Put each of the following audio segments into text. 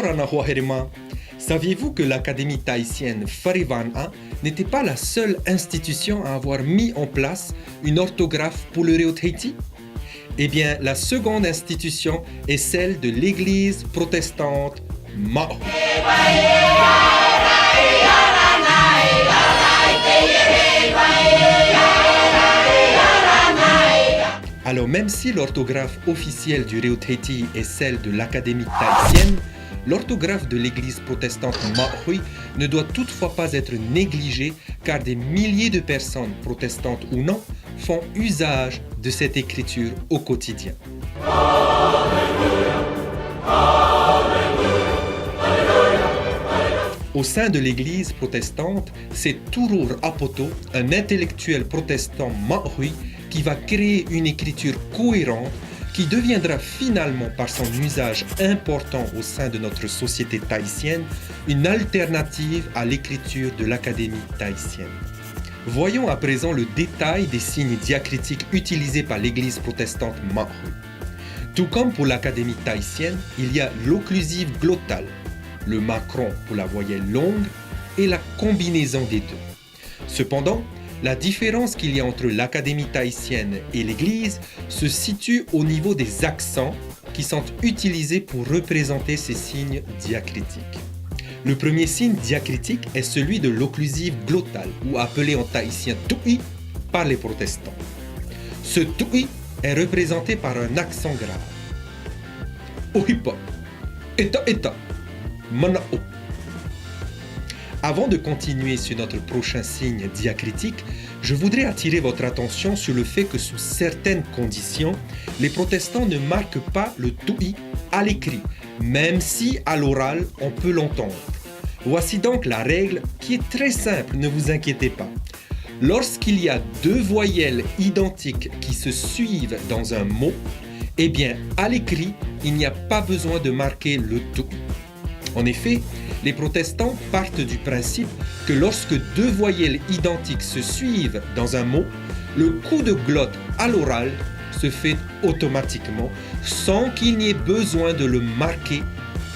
Morana Hoherema, saviez-vous que l'Académie tahitienne Farivan'a n'était pas la seule institution à avoir mis en place une orthographe pour le Reo-Tahiti? Eh bien, la seconde institution est celle de l'Église protestante Mahu. Alors, même si l'orthographe officielle du Reo-Tahiti est celle de l'Académie tahitienne, l'orthographe de l'Église protestante Mahui ne doit toutefois pas être négligée car des milliers de personnes, protestantes ou non, font usage de cette écriture au quotidien. Au sein de l'Église protestante, c'est Turur Apoto, un intellectuel protestant Mahui, qui va créer une écriture cohérente qui deviendra finalement, par son usage important au sein de notre société tahitienne, une alternative à l'écriture de l'Académie tahitienne. Voyons à présent le détail des signes diacritiques utilisés par l'Église protestante Mahui. Tout comme pour l'Académie tahitienne, il y a l'occlusive glottale, le macron pour la voyelle longue et la combinaison des deux. Cependant, la différence qu'il y a entre l'Académie tahitienne et l'Église se situe au niveau des accents qui sont utilisés pour représenter ces signes diacritiques. Le premier signe diacritique est celui de l'occlusive glottale, ou appelé en tahitien tu'i par les protestants. Ce tu'i est représenté par un accent grave. Ohipa, eta, mana'o. Avant de continuer sur notre prochain signe diacritique, je voudrais attirer votre attention sur le fait que sous certaines conditions, les protestants ne marquent pas le tu'i à l'écrit, même si à l'oral on peut l'entendre. Voici donc la règle qui est très simple, ne vous inquiétez pas. Lorsqu'il y a deux voyelles identiques qui se suivent dans un mot, eh bien à l'écrit, il n'y a pas besoin de marquer le tu'i. En effet, les protestants partent du principe que lorsque deux voyelles identiques se suivent dans un mot, le coup de glotte à l'oral se fait automatiquement sans qu'il n'y ait besoin de le marquer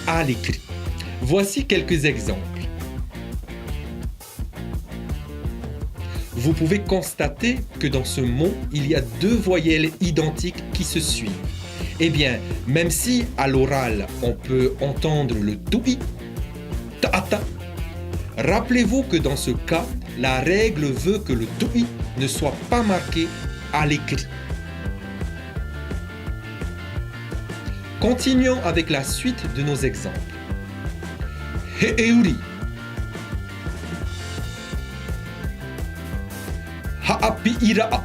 à l'écrit. Voici quelques exemples. Vous pouvez constater que dans ce mot, il y a deux voyelles identiques qui se suivent. Eh bien, même si à l'oral on peut entendre le tu'i, ta'ata, rappelez-vous que dans ce cas, la règle veut que le tu'i ne soit pas marqué à l'écrit. Continuons avec la suite de nos exemples. He'euri, ha'api'ira'a.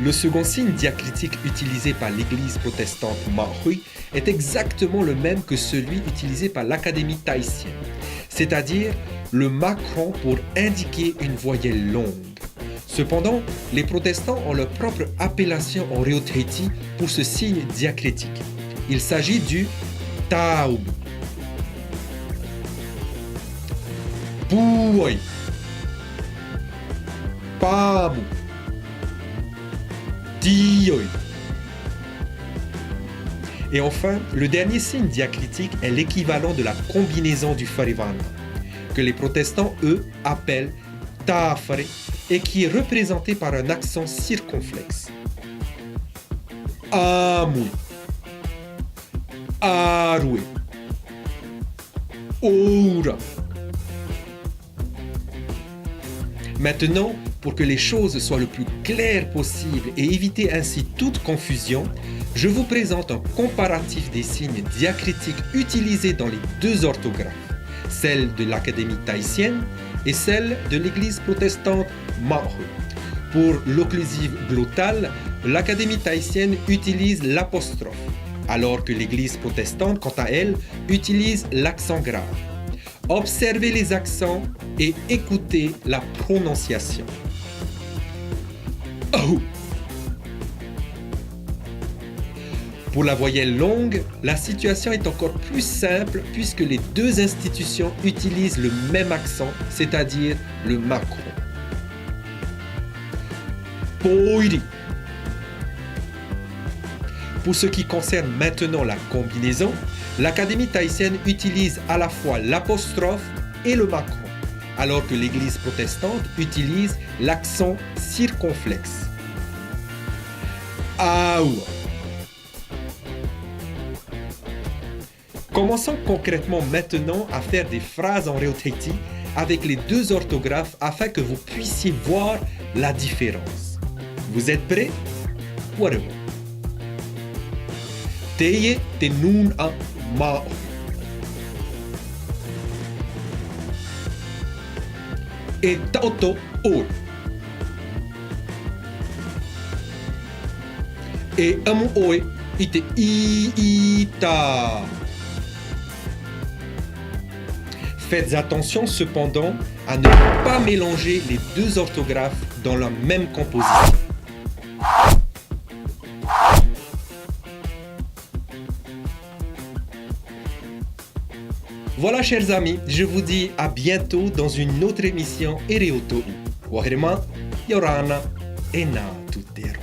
Le second signe diacritique utilisé par l'Église protestante Mahui est exactement le même que celui utilisé par l'Académie tahitienne, c'est-à-dire le macron pour indiquer une voyelle longue. Cependant, les protestants ont leur propre appellation en Reo-Tahiti pour ce signe diacritique. Il s'agit du taub. Puoi. Pamu. Dioi. Et enfin, le dernier signe diacritique est l'équivalent de la combinaison du Farivana, que les protestants, eux, appellent tafare et qui est représenté par un accent circonflexe. Amu, arue, oura. Maintenant, pour que les choses soient le plus claires possible et éviter ainsi toute confusion, je vous présente un comparatif des signes diacritiques utilisés dans les deux orthographes, celle de l'Académie tahitienne et celle de l'Église protestante Mahu. Pour l'occlusive glottale, l'Académie tahitienne utilise l'apostrophe, alors que l'Église protestante, quant à elle, utilise l'accent grave. Observez les accents et écoutez la prononciation. Oh. Pour la voyelle longue, la situation est encore plus simple puisque les deux institutions utilisent le même accent, c'est-à-dire le macron. Poiri. Pour ce qui concerne maintenant la combinaison, l'Académie tahitienne utilise à la fois l'apostrophe et le macron, alors que l'Église protestante utilise l'accent circonflexe. Aou. Commençons concrètement maintenant à faire des phrases en Reo-Tahiti avec les deux orthographes afin que vous puissiez voir la différence. Vous êtes prêts? Waremo. Teye te nun a mao. Et taoto o. Et amu oe ite ita. Faites attention cependant à ne pas mélanger les deux orthographes dans la même composition. Voilà chers amis, je vous dis à bientôt dans une autre émission Ereoto. Wahirima, Yorana, Ena Tutero.